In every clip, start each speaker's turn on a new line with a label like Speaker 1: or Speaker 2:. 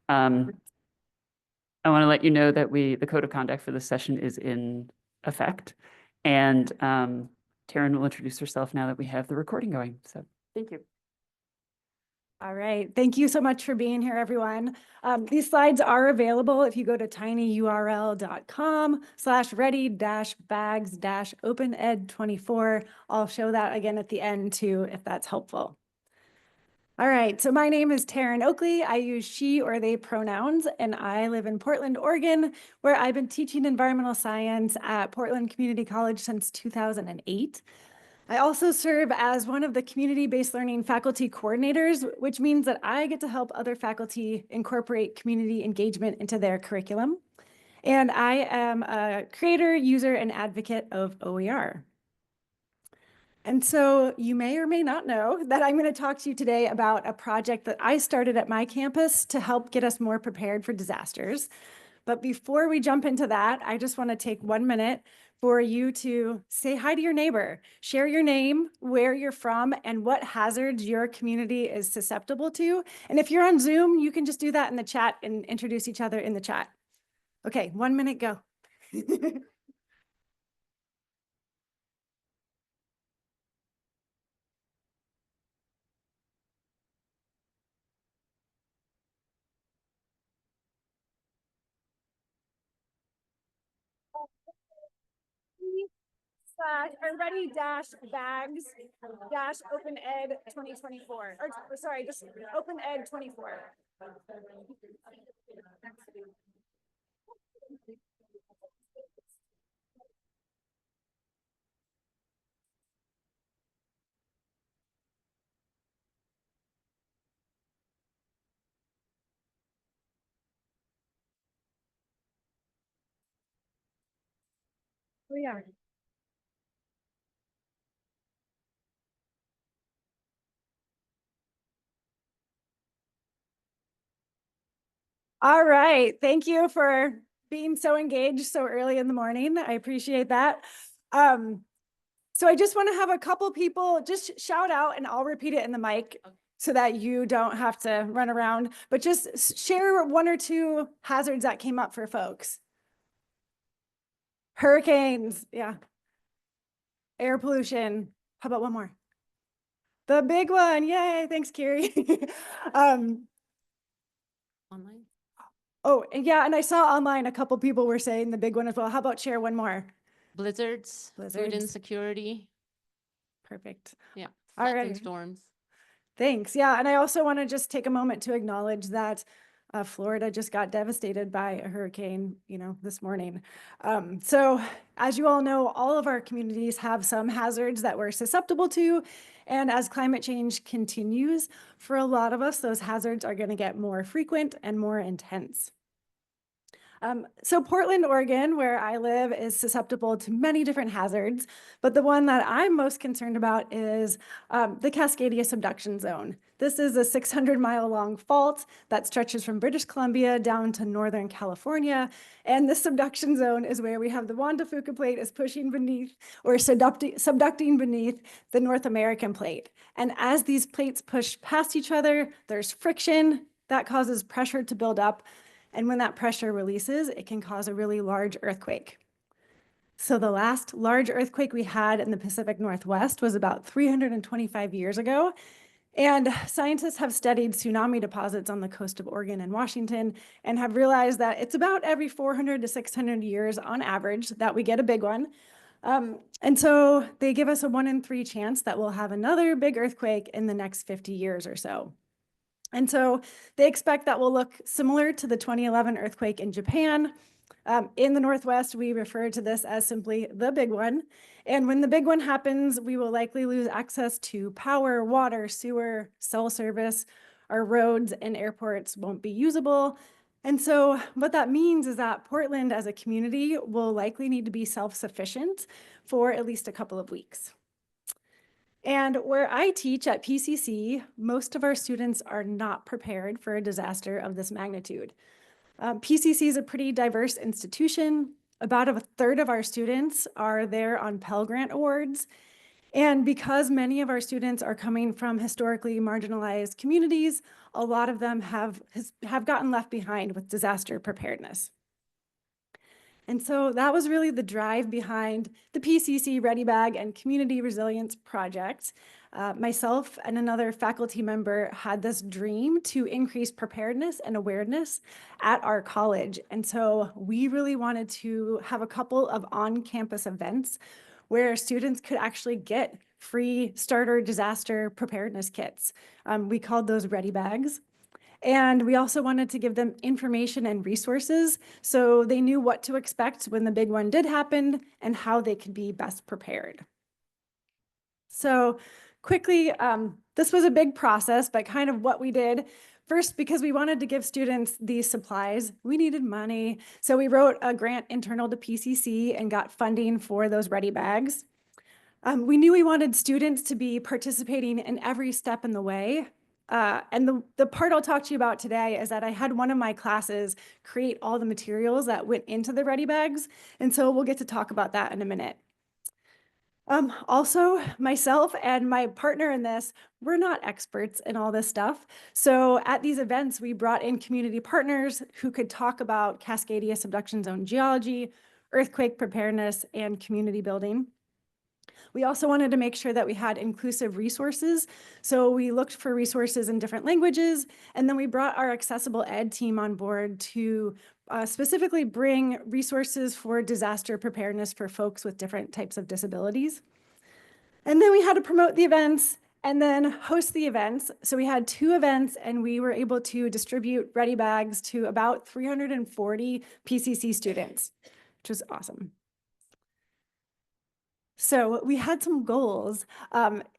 Speaker 1: Um, I want to let you know that the code of conduct for this session is in effect. And Taryn will introduce herself now that we have the recording going. So thank you.
Speaker 2: All right. Thank you so much for being here, everyone. These slides are available if you go to tinyurl.com/ready-bags-opened24. I'll show that again at the end too, if that's helpful. All right, so my name is Taryn Oakley. I use she or they pronouns, and I live in Portland, Oregon, where I've been teaching environmental science at Portland Community College since 2008. I also serve as one of the community-based learning faculty coordinators, which means that I get to help other faculty incorporate community engagement into their curriculum. And I am a creator, user, and advocate of OER. And so you may or may not know that I'm going to talk to you today about a project that I started at my campus to help get us more prepared for disasters. But before we jump into that, I just want to take 1 minute for you to say hi to your neighbor, share your name, where you're from, and what hazards your community is susceptible to. And if you're on Zoom, you can just do that in the chat and introduce each other in the chat. Okay, 1 minute, go. Or ready dash bags dash open ed 2024 or sorry, just open ed 24. Oh yeah. All right. Thank you for being so engaged so early in the morning. I appreciate that. So I just want to have a couple people just shout out and I'll repeat it in the mic so that you don't have to run around, but just share 1 or 2 hazards that came up for folks. Hurricanes. Yeah. Air pollution. How about one more? The big one. Yay. Thanks, Carrie.
Speaker 3: Online?
Speaker 2: Oh, yeah. And I saw online a couple people were saying the big one as well. How about share one more?
Speaker 3: Blizzards, food insecurity.
Speaker 2: Perfect.
Speaker 3: Yeah.
Speaker 2: All
Speaker 3: Floods
Speaker 2: right.
Speaker 3: and storms.
Speaker 2: Thanks. Yeah. And I also want to just take a moment to acknowledge that Florida just got devastated by a hurricane, this morning. So as you all know, all of our communities have some hazards that we're susceptible to. And as climate change continues, for a lot of us, those hazards are going to get more frequent and more intense. So Portland, Oregon, where I live, is susceptible to many different hazards, but the one that I'm most concerned about is the Cascadia subduction zone. This is a 600-mile-long fault that stretches from British Columbia down to Northern California, and this subduction zone is where we have the Juan de Fuca plate is pushing beneath or subducting beneath the North American plate. And as these plates push past each other, there's friction that causes pressure to build up. And when that pressure releases, it can cause a really large earthquake. So the last large earthquake we had in the Pacific Northwest was about 325 years ago. And scientists have studied tsunami deposits on the coast of Oregon and Washington and have realized that it's about every 400 to 600 years on average that we get a big one. And so they give us a 1 in 3 chance that we'll have another big earthquake in the next 50 years or so. And so they expect that will look similar to the 2011 earthquake in Japan. In the Northwest, we refer to this as simply the big one. And when the big one happens, we will likely lose access to power, water, sewer, cell service. Our roads and airports won't be usable. And so what that means is that Portland as a community will likely need to be self-sufficient for at least a couple of weeks. And where I teach at PCC, most of our students are not prepared for a disaster of this magnitude. PCC is a pretty diverse institution. About 1/3 of our students are there on Pell Grant awards. And because many of our students are coming from historically marginalized communities, a lot of them have gotten left behind with disaster preparedness. And so that was really the drive behind the PCC Ready Bag and Community Resilience Project. Myself and another faculty member had this dream to increase preparedness and awareness at our college. And so we really wanted to have a couple of on-campus events where students could actually get free starter disaster preparedness kits. We called those Ready Bags. And we also wanted to give them information and resources so they knew what to expect when the big one did happen and how they could be best prepared. So quickly, this was a big process, but kind of what we did. First, because we wanted to give students these supplies, we needed money. So we wrote a grant internal to PCC and got funding for those Ready Bags. We knew we wanted students to be participating in every step in the way. And the part I'll talk to you about today is that I had one of my classes create all the materials that went into the Ready Bags. And so we'll get to talk about that in a minute. Also, myself and my partner in this, we're not experts in all this stuff. So at these events, we brought in community partners who could talk about Cascadia subduction zone geology, earthquake preparedness, and community building. We also wanted to make sure that we had inclusive resources. So we looked for resources in different languages, and then we brought our accessible ed team on board to specifically bring resources for disaster preparedness for folks with different types of disabilities. And then we had to promote the events and then host the events. So we had 2 events and we were able to distribute Ready Bags to about 340 PCC students, which was awesome. So we had some goals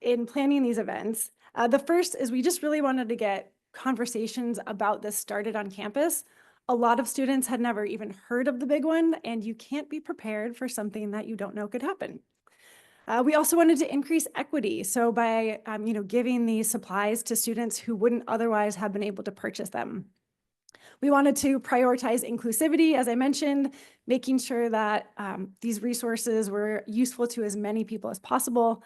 Speaker 2: in planning these events. The first is we just really wanted to get conversations about this started on campus. A lot of students had never even heard of the big one, and you can't be prepared for something that you don't know could happen. We also wanted to increase equity. So by giving these supplies to students who wouldn't otherwise have been able to purchase them. We wanted to prioritize inclusivity, as I mentioned, making sure that these resources were useful to as many people as possible.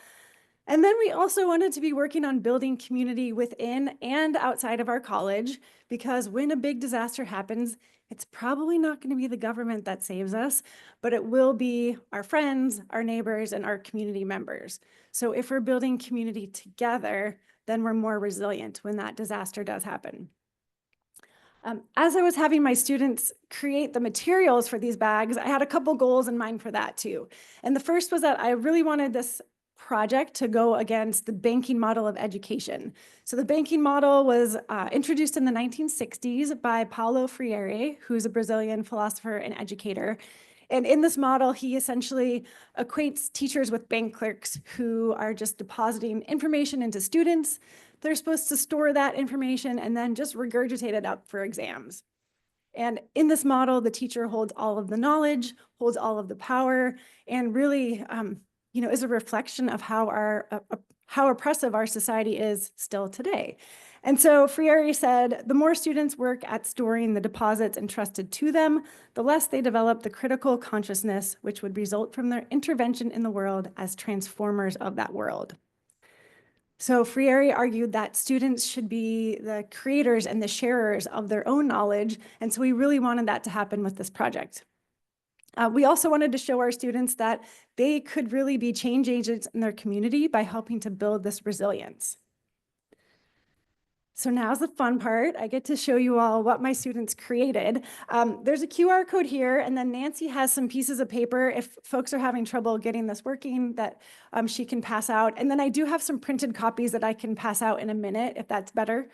Speaker 2: And then we also wanted to be working on building community within and outside of our college, because when a big disaster happens, it's probably not going to be the government that saves us, but it will be our friends, our neighbors, and our community members. So if we're building community together, then we're more resilient when that disaster does happen. As I was having my students create the materials for these bags, I had a couple goals in mind for that too. And the first was that I really wanted this project to go against the banking model of education. So the banking model was introduced in the 1960s by Paulo Freire, who's a Brazilian philosopher and educator. And in this model, he essentially equates teachers with bank clerks who are just depositing information into students. They're supposed to store that information and then just regurgitate it up for exams. And in this model, the teacher holds all of the knowledge, holds all of the power, and really, is a reflection of how oppressive our society is still today. And so Freire said, the more students work at storing the deposits entrusted to them, the less they develop the critical consciousness, which would result from their intervention in the world as transformers of that world. So Freire argued that students should be the creators and the sharers of their own knowledge, and so we really wanted that to happen with this project. We also wanted to show our students that they could really be change agents in their community by helping to build this resilience. So now's the fun part. I get to show you all what my students created. There's a QR code here, and then Nancy has some pieces of paper if folks are having trouble getting this working that she can pass out. And then I do have some printed copies that I can pass out in a minute if that's better.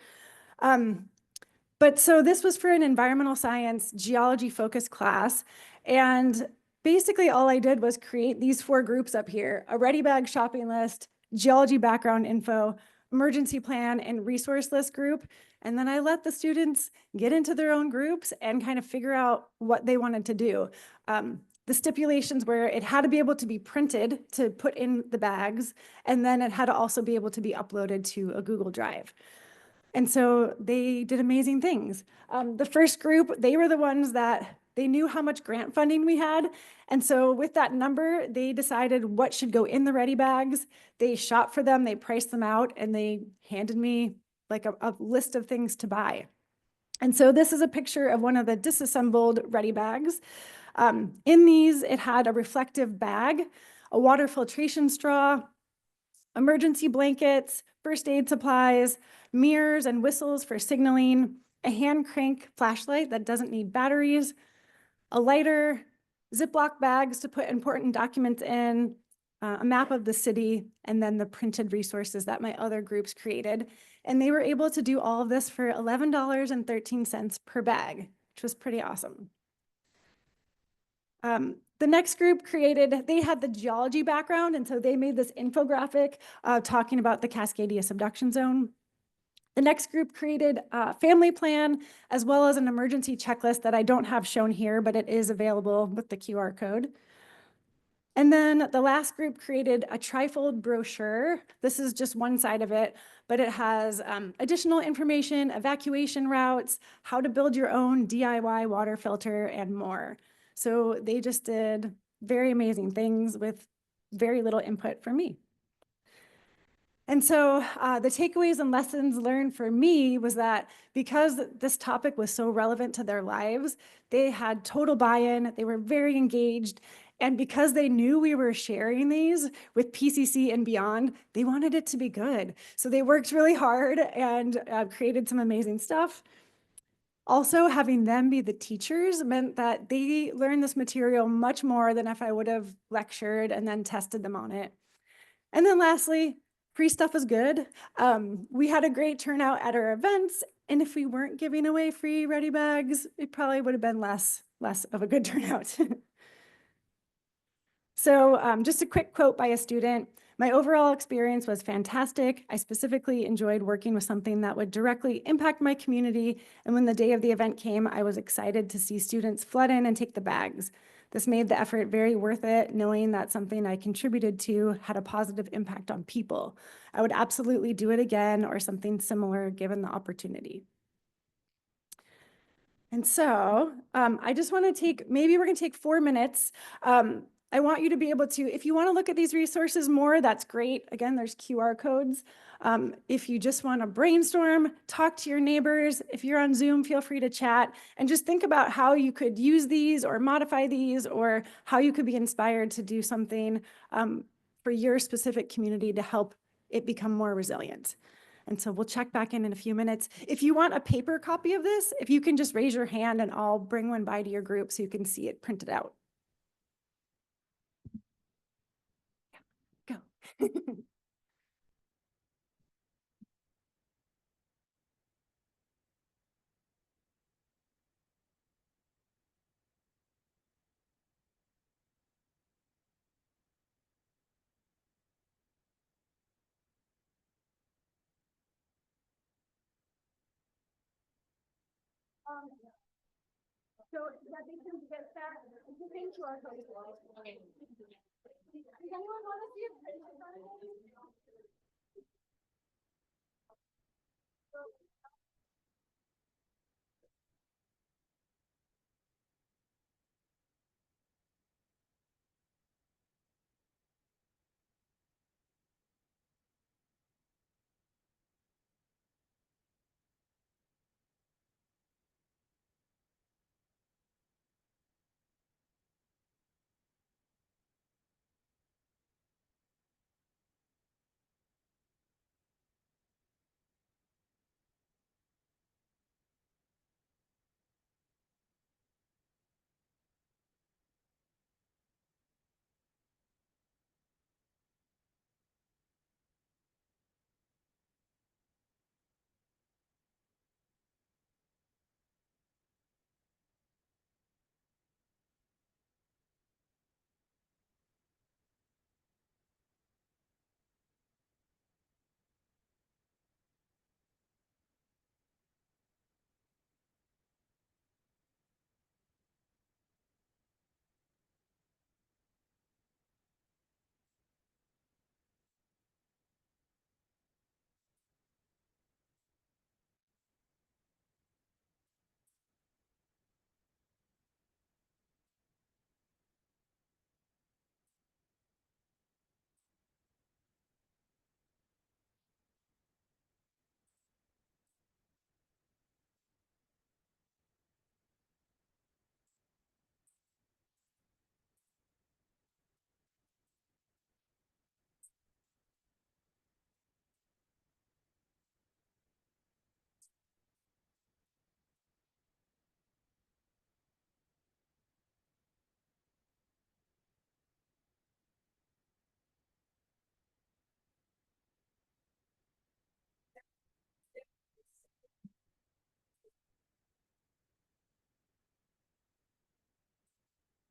Speaker 2: But so this was for an environmental science geology focused class. And basically all I did was create these 4 groups up here: a Ready Bag shopping list, geology background info, emergency plan, and resource list group. And then I let the students get into their own groups and kind of figure out what they wanted to do. The stipulations were it had to be able to be printed to put in the bags, and then it had to also be able to be uploaded to a Google Drive. And so they did amazing things. The first group, they were the ones that They knew how much grant funding we had. And so with that number, they decided what should go in the ready bags. They shot for them, they priced them out, and they handed me like a list of things to buy. And so this is a picture of one of the disassembled ready bags. In these, it had a reflective bag, a water filtration straw, emergency blankets, first aid supplies, mirrors and whistles for signaling, a hand crank flashlight that doesn't need batteries, a lighter, Ziploc bags to put important documents in, a map of the city, and then the printed resources that my other groups created. And they were able to do all of this for $11.13 per bag, which was pretty awesome. The next group created, they had the geology background, and so they made this infographic talking about the Cascadia subduction zone. The next group created a family plan, as well as an emergency checklist that I don't have shown here, but it is available with the QR code. And then the last group created a trifold brochure. This is just one side of it, but it has additional information, evacuation routes, how to build your own DIY water filter, and more. So they just did very amazing things with very little input from me. And so the takeaways and lessons learned for me was that because this topic was so relevant to their lives, they had total buy-in, they were very engaged, and because they knew we were sharing these with PCC and beyond, they wanted it to be good. So they worked really hard and created some amazing stuff. Also, having them be the teachers meant that they learned this material much more than if I would have lectured and then tested them on it. And then lastly, free stuff is good. We had a great turnout at our events, and if we weren't giving away free ready bags, it probably would have been less of a good turnout. So just a quick quote by a student. My overall experience was fantastic. I specifically enjoyed working with something that would directly impact my community. And when the day of the event came, I was excited to see students flood in and take the bags. This made the effort very worth it, knowing that something I contributed to had a positive impact on people. I would absolutely do it again or something similar given the opportunity. And so I just want to take, maybe we're going to take 4 minutes. I want you to be able to, if you want to look at these resources more, that's great. Again, there's QR codes. If you just want to brainstorm, talk to your neighbors. If you're on Zoom, feel free to chat and just think about how you could use these or modify these or how you could be inspired to do something for your specific community to help it become more resilient. And so we'll check back in a few minutes. If you want a paper copy of this, if you can just raise your hand and I'll bring one by to your group so you can see it printed out. Go. So that they can get that. Thank you. Does anyone want to see a picture?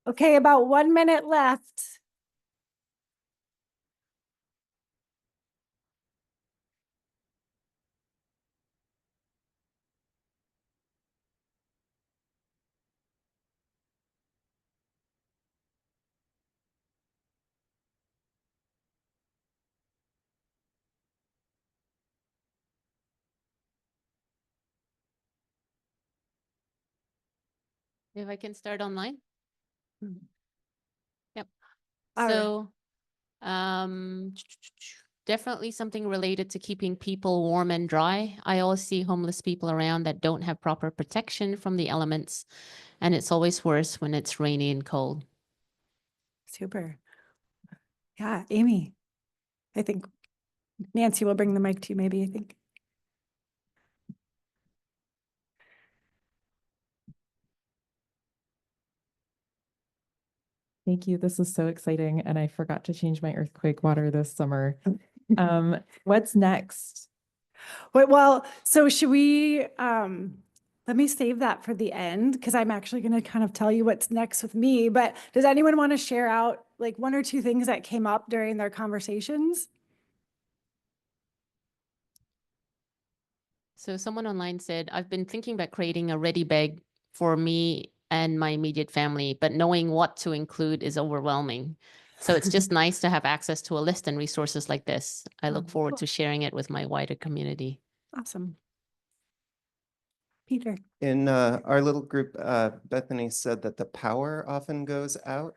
Speaker 2: Okay, about 1 minute left.
Speaker 3: If I can start online? Yep.
Speaker 2: All right.
Speaker 3: So, definitely something related to keeping people warm and dry. I always see homeless people around that don't have proper protection from the elements, and it's always worse when it's rainy and cold.
Speaker 2: Super. Yeah, Amy. I think Nancy will bring the mic to you, maybe, I think.
Speaker 4: Thank you. This is so exciting. And I forgot to change my earthquake water this summer. What's next?
Speaker 2: Well, so should we, let me save that for the end, because I'm actually going to kind of tell you what's next with me. But does anyone want to share out like 1 or 2 things that came up during their conversations?
Speaker 3: So someone online said, I've been thinking about creating a ready bag for me and my immediate family, but knowing what to include is overwhelming. So it's just nice to have access to a list and resources like this. I look forward
Speaker 2: Cool.
Speaker 3: to sharing it with my wider community.
Speaker 2: Awesome. Peter.
Speaker 5: In our little group, Bethany said that the power often goes out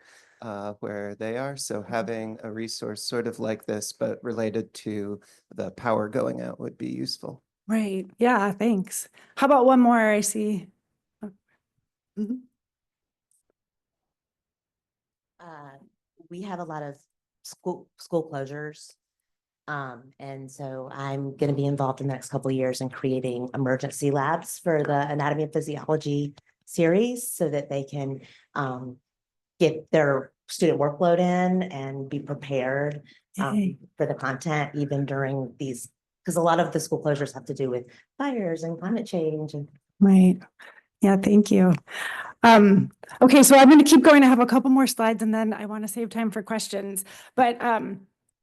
Speaker 5: where they are. So having a resource sort of like this, but related to the power going out would be useful.
Speaker 2: Right. Yeah, thanks. How about one more I see? Oh. Mhm.
Speaker 6: We have a lot of school closures. And so I'm going to be involved in the next couple of years in creating emergency labs for the anatomy and physiology series so that they can get their student workload in and be prepared
Speaker 2: Yay.
Speaker 6: for the content even during these, because a lot of the school closures have to do with fires and climate change and
Speaker 2: Right. Yeah, thank you. Okay, so I'm going to keep going. I have a couple more slides and then I want to save time for questions. But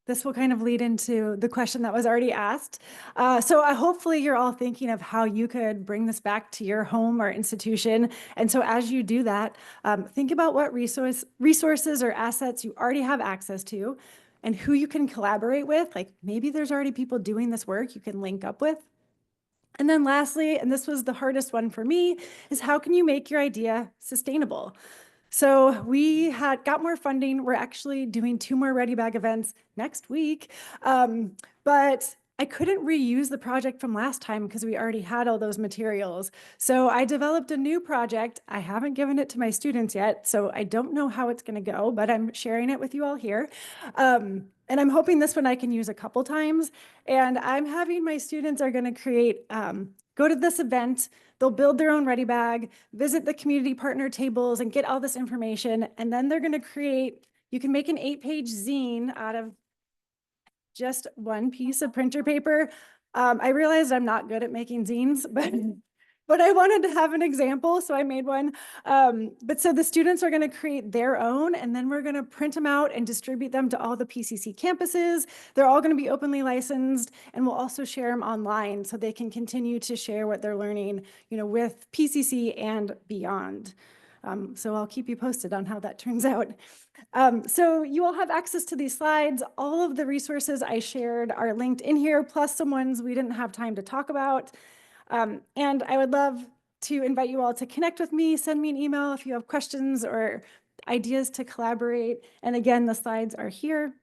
Speaker 2: this will kind of lead into the question that was already asked. So hopefully you're all thinking of how you could bring this back to your home or institution. And so as you do that, think about what resources or assets you already have access to and who you can collaborate with. Like maybe there's already people doing this work you can link up with. And then lastly, and this was the hardest one for me, is how can you make your idea sustainable? So we got more funding. We're actually doing 2 more Ready Bag events next week. But I couldn't reuse the project from last time because we already had all those materials. So I developed a new project. I haven't given it to my students yet, so I don't know how it's going to go, but I'm sharing it with you all here. And I'm hoping this one I can use a couple times. And I'm having my students are going to create, go to this event, they'll build their own Ready Bag, visit the community partner tables and get all this information. And then they're going to create, you can make an 8-page zine out of just one piece of printer paper. I realized I'm not good at making zines, but I wanted to have an example, so I made one. But so the students are going to create their own, and then we're going to print them out and distribute them to all the PCC campuses. They're all going to be openly licensed, and we'll also share them online so they can continue to share what they're learning, with PCC and beyond. So I'll keep you posted on how that turns out. So you all have access to these slides. All of the resources I shared are linked in here, plus some ones we didn't have time to talk about. And I would love to invite you all to connect with me, send me an email if you have questions or ideas to collaborate. And again, the slides are here.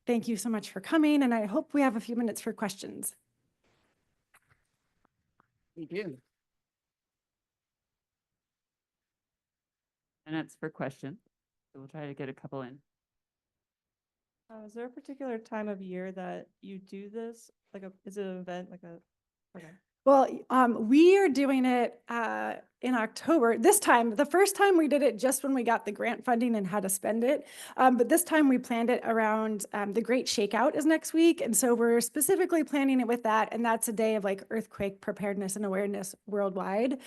Speaker 2: Thank you so much for coming, and I hope we have a few minutes for questions.
Speaker 1: We do. And that's for questions. So we'll try to get a couple in.
Speaker 7: Is there a particular time of year that you do this? Is it an event, okay.
Speaker 2: Well, we are doing it in October. This time, the first time we did it just when we got the grant funding and how to spend it. But this time we planned it around the Great Shakeout is next week. And so we're specifically planning it with that. And that's a day of like earthquake preparedness and awareness worldwide.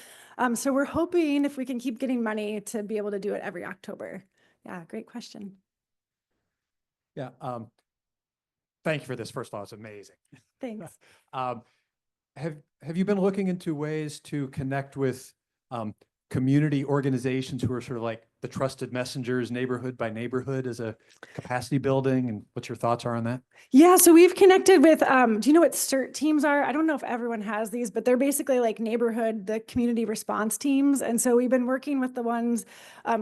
Speaker 2: So we're hoping if we can keep getting money to be able to do it every October. Yeah, great question.
Speaker 8: Yeah. Thank you for this. First of all, it's amazing.
Speaker 2: Thanks.
Speaker 8: Have you been looking into ways to connect with community organizations who are sort of like the trusted messengers, neighborhood by neighborhood, as a capacity building, and what your thoughts are on that?
Speaker 2: Yeah, so we've connected with, do you know what CERT teams are? I don't know if everyone has these, but they're basically like the community response teams. And so we've been working with the ones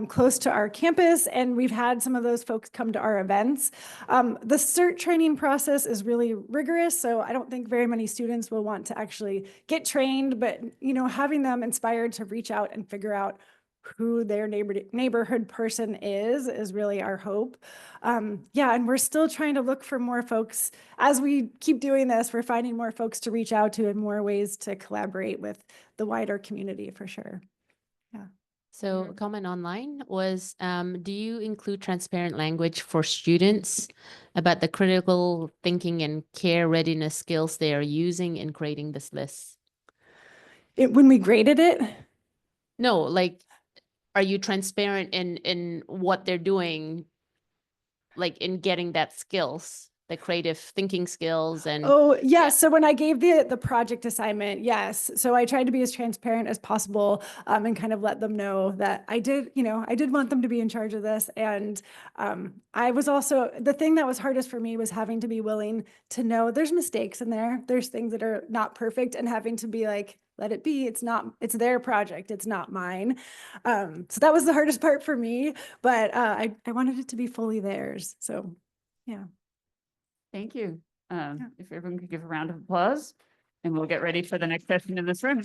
Speaker 2: close to our campus, and we've had some of those folks come to our events. The CERT training process is really rigorous, so I don't think very many students will want to actually get trained, but having them inspired to reach out and figure out who their neighborhood person is really our hope. Yeah, and we're still trying to look for more folks. As we keep doing this, we're finding more folks to reach out to and more ways to collaborate with the wider community for sure. Yeah.
Speaker 3: So a comment online was, do you include transparent language for students about the critical thinking and care readiness skills they are using in creating this list?
Speaker 2: When we graded it?
Speaker 3: No, like, are you transparent in what they're doing, like in getting that skills, the creative thinking skills and
Speaker 2: Oh, yeah. So when I gave the project assignment, yes. So I tried to be as transparent as possible and kind of let them know that I did want them to be in charge of this. And I was also, the thing that was hardest for me was having to be willing to know there's mistakes in there. There's things that are not perfect, and having to be like, let it be. It's their project. It's not mine. So that was the hardest part for me, but I wanted it to be fully theirs. So yeah.
Speaker 1: Thank you. If everyone could give a round of applause, and we'll get ready for the next session in this room.